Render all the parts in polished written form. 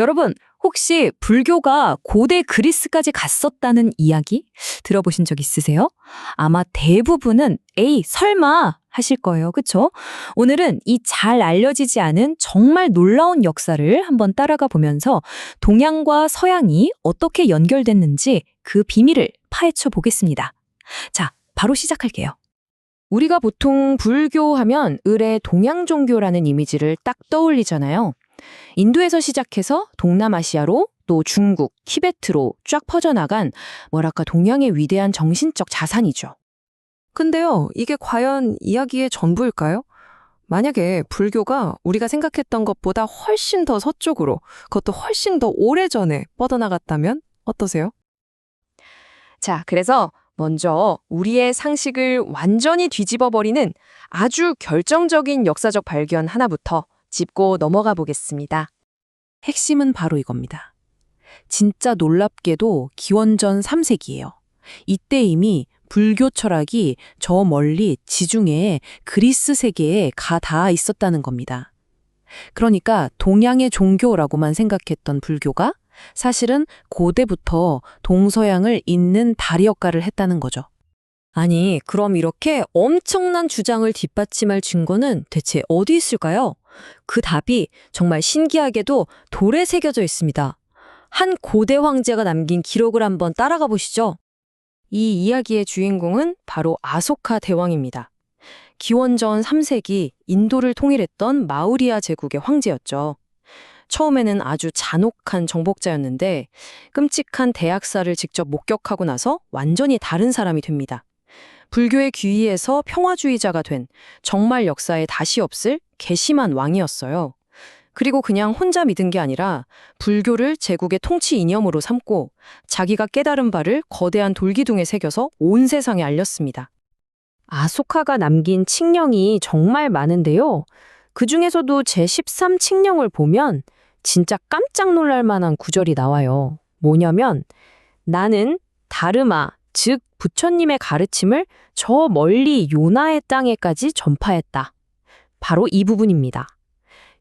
여러분, 혹시 불교가 고대 그리스까지 갔었다는 이야기 들어보신 적 있으세요? 아마 대부분은 에이, 설마 하실 거예요. 그쵸? 오늘은 이 잘 알려지지 않은 정말 놀라운 역사를 한번 따라가 보면서 동양과 서양이 어떻게 연결됐는지 그 비밀을 파헤쳐 보겠습니다. 자, 바로 시작할게요. 우리가 보통 불교 하면 을의 동양 종교라는 이미지를 딱 떠올리잖아요. 인도에서 시작해서 동남아시아로 또 중국, 티베트로 쫙 퍼져나간 뭐랄까 동양의 위대한 정신적 자산이죠. 근데요, 이게 과연 이야기의 전부일까요? 만약에 불교가 우리가 생각했던 것보다 훨씬 더 서쪽으로, 그것도 훨씬 더 오래전에 뻗어나갔다면 어떠세요? 자, 그래서 먼저 우리의 상식을 완전히 뒤집어버리는 아주 결정적인 역사적 발견 하나부터 짚고 넘어가 보겠습니다. 핵심은 바로 이겁니다. 진짜 놀랍게도 기원전 3세기예요. 이때 이미 불교 철학이 저 멀리 지중해 그리스 세계에 가 닿아 있었다는 겁니다. 그러니까 동양의 종교라고만 생각했던 불교가 사실은 고대부터 동서양을 잇는 다리 역할을 했다는 거죠. 아니, 그럼 이렇게 엄청난 주장을 뒷받침할 증거는 대체 어디 있을까요? 그 답이 정말 신기하게도 돌에 새겨져 있습니다. 한 고대 황제가 남긴 기록을 한번 따라가 보시죠. 이 이야기의 주인공은 바로 아소카 대왕입니다. 기원전 3세기 인도를 통일했던 마우리아 제국의 황제였죠. 처음에는 아주 잔혹한 정복자였는데 끔찍한 대학살을 직접 목격하고 나서 완전히 다른 사람이 됩니다. 불교의 귀의에서 평화주의자가 된 정말 역사에 다시 없을 괘씸한 왕이었어요. 그리고 그냥 혼자 믿은 게 아니라 불교를 제국의 통치 이념으로 삼고 자기가 깨달은 바를 거대한 돌기둥에 새겨서 온 세상에 알렸습니다. 아소카가 남긴 칙령이 정말 많은데요. 그중에서도 제13 칙령을 보면 진짜 깜짝 놀랄 만한 구절이 나와요. 뭐냐면 나는 다르마, 즉 부처님의 가르침을 저 멀리 요나의 땅에까지 전파했다. 바로 이 부분입니다.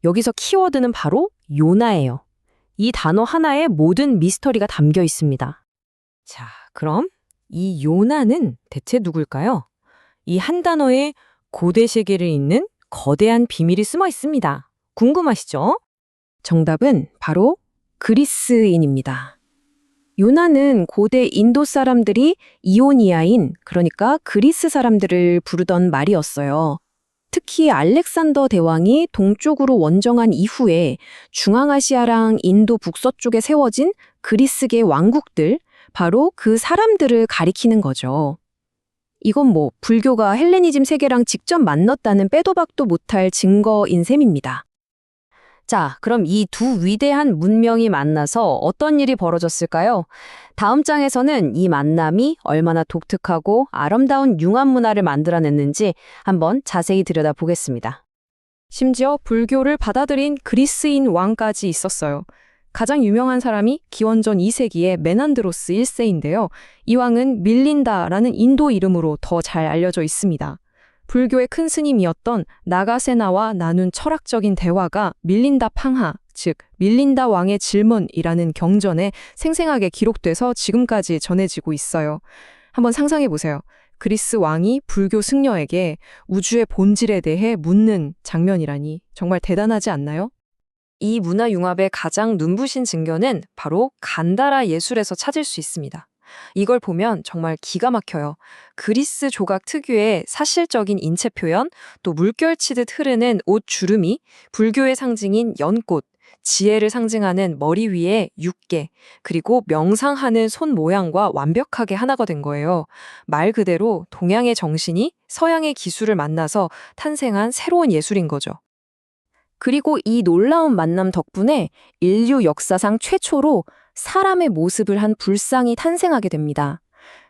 여기서 키워드는 바로 요나예요. 이 단어 하나에 모든 미스터리가 담겨 있습니다. 자, 그럼 이 요나는 대체 누굴까요? 이 한 단어에 고대 세계를 잇는 거대한 비밀이 숨어 있습니다. 궁금하시죠? 정답은 바로 그리스인입니다. 요나는 고대 인도 사람들이 이오니아인, 그러니까 그리스 사람들을 부르던 말이었어요. 특히 알렉산더 대왕이 동쪽으로 원정한 이후에 중앙아시아랑 인도 북서쪽에 세워진 그리스계 왕국들, 바로 그 사람들을 가리키는 거죠. 이건 뭐 불교가 헬레니즘 세계랑 직접 만났다는 빼도 박도 못할 증거인 셈입니다. 자, 그럼 이 두 위대한 문명이 만나서 어떤 일이 벌어졌을까요? 다음 장에서는 이 만남이 얼마나 독특하고 아름다운 융합 문화를 만들어냈는지 한번 자세히 들여다보겠습니다. 심지어 불교를 받아들인 그리스인 왕까지 있었어요. 가장 유명한 사람이 기원전 2세기의 메난드로스 1세인데요. 이 왕은 밀린다라는 인도 이름으로 더 잘 알려져 있습니다. 불교의 큰 스님이었던 나가세나와 나눈 철학적인 대화가 밀린다 팡하, 즉 밀린다 왕의 질문이라는 경전에 생생하게 기록돼서 지금까지 전해지고 있어요. 한번 상상해 보세요. 그리스 왕이 불교 승려에게 우주의 본질에 대해 묻는 장면이라니 정말 대단하지 않나요? 이 문화 융합의 가장 눈부신 증거는 바로 간다라 예술에서 찾을 수 있습니다. 이걸 보면 정말 기가 막혀요. 그리스 조각 특유의 사실적인 인체 표현, 또 물결치듯 흐르는 옷 주름이 불교의 상징인 연꽃, 지혜를 상징하는 머리 위에 육개, 그리고 명상하는 손 모양과 완벽하게 하나가 된 거예요. 말 그대로 동양의 정신이 서양의 기술을 만나서 탄생한 새로운 예술인 거죠. 그리고 이 놀라운 만남 덕분에 인류 역사상 최초로 사람의 모습을 한 불상이 탄생하게 됩니다.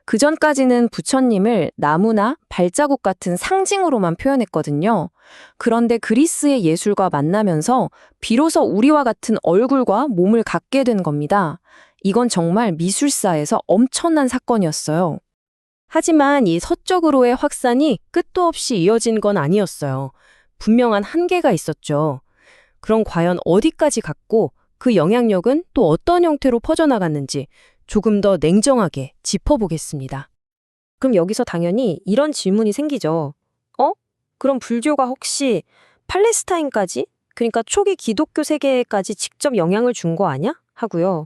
그전까지는 부처님을 나무나 발자국 같은 상징으로만 표현했거든요. 그런데 그리스의 예술과 만나면서 비로소 우리와 같은 얼굴과 몸을 갖게 된 겁니다. 이건 정말 미술사에서 엄청난 사건이었어요. 하지만 이 서쪽으로의 확산이 끝도 없이 이어진 건 아니었어요. 분명한 한계가 있었죠. 그럼 과연 어디까지 갔고 그 영향력은 또 어떤 형태로 퍼져나갔는지 조금 더 냉정하게 짚어보겠습니다. 그럼 여기서 당연히 이런 질문이 생기죠. 그럼 불교가 혹시 팔레스타인까지? 그러니까 초기 기독교 세계까지 직접 영향을 준 거 아니야? 하고요.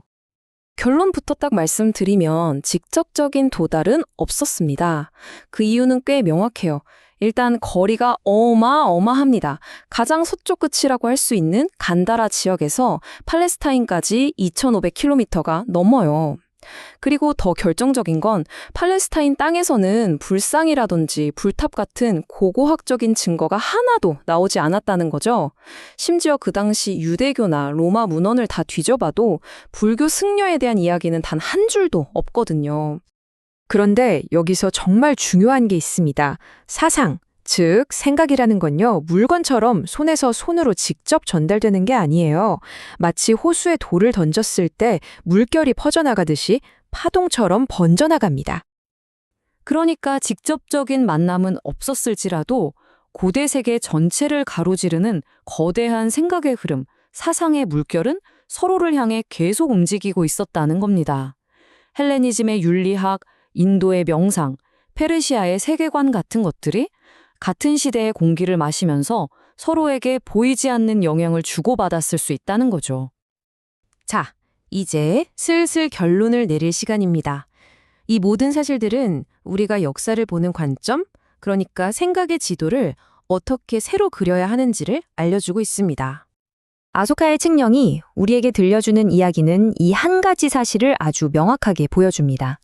결론부터 딱 말씀드리면 직접적인 도달은 없었습니다. 그 이유는 꽤 명확해요. 일단 거리가 어마어마합니다. 가장 서쪽 끝이라고 할 수 있는 간다라 지역에서 팔레스타인까지 2,500km가 넘어요. 그리고 더 결정적인 건 팔레스타인 땅에서는 불상이라든지 불탑 같은 고고학적인 증거가 하나도 나오지 않았다는 거죠. 심지어 그 당시 유대교나 로마 문헌을 다 뒤져봐도 불교 승려에 대한 이야기는 단 한 줄도 없거든요. 그런데 여기서 정말 중요한 게 있습니다. 사상, 즉 생각이라는 건요, 물건처럼 손에서 손으로 직접 전달되는 게 아니에요. 마치 호수에 돌을 던졌을 때 물결이 퍼져나가듯이 파동처럼 번져나갑니다. 그러니까 직접적인 만남은 없었을지라도 고대 세계 전체를 가로지르는 거대한 생각의 흐름, 사상의 물결은 서로를 향해 계속 움직이고 있었다는 겁니다. 헬레니즘의 윤리학, 인도의 명상, 페르시아의 세계관 같은 것들이 같은 시대의 공기를 마시면서 서로에게 보이지 않는 영향을 주고받았을 수 있다는 거죠. 자, 이제 슬슬 결론을 내릴 시간입니다. 이 모든 사실들은 우리가 역사를 보는 관점, 그러니까 생각의 지도를 어떻게 새로 그려야 하는지를 알려주고 있습니다. 아소카의 측령이 우리에게 들려주는 이야기는 이 한 가지 사실을 아주 명확하게 보여줍니다.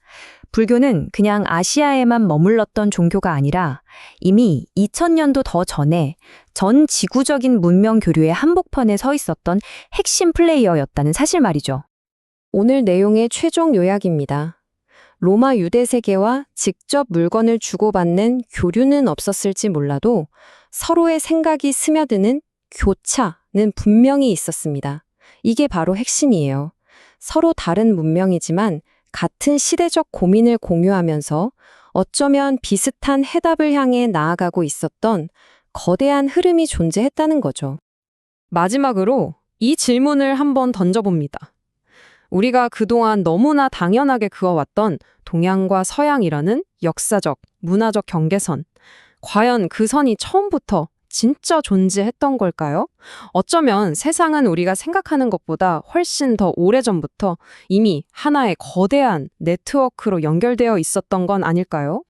불교는 그냥 아시아에만 머물렀던 종교가 아니라 이미 2000년도 더 전에 전 지구적인 문명 교류의 한복판에 서 있었던 핵심 플레이어였다는 사실 말이죠. 오늘 내용의 최종 요약입니다. 로마 유대 세계와 직접 물건을 주고받는 교류는 없었을지 몰라도 서로의 생각이 스며드는 교차는 분명히 있었습니다. 이게 바로 핵심이에요. 서로 다른 문명이지만 같은 시대적 고민을 공유하면서 어쩌면 비슷한 해답을 향해 나아가고 있었던 거대한 흐름이 존재했다는 거죠. 마지막으로 이 질문을 한번 던져봅니다. 우리가 그동안 너무나 당연하게 그어왔던 동양과 서양이라는 역사적, 문화적 경계선. 과연 그 선이 처음부터 진짜 존재했던 걸까요? 어쩌면 세상은 우리가 생각하는 것보다 훨씬 더 오래전부터 이미 하나의 거대한 네트워크로 연결되어 있었던 건 아닐까요?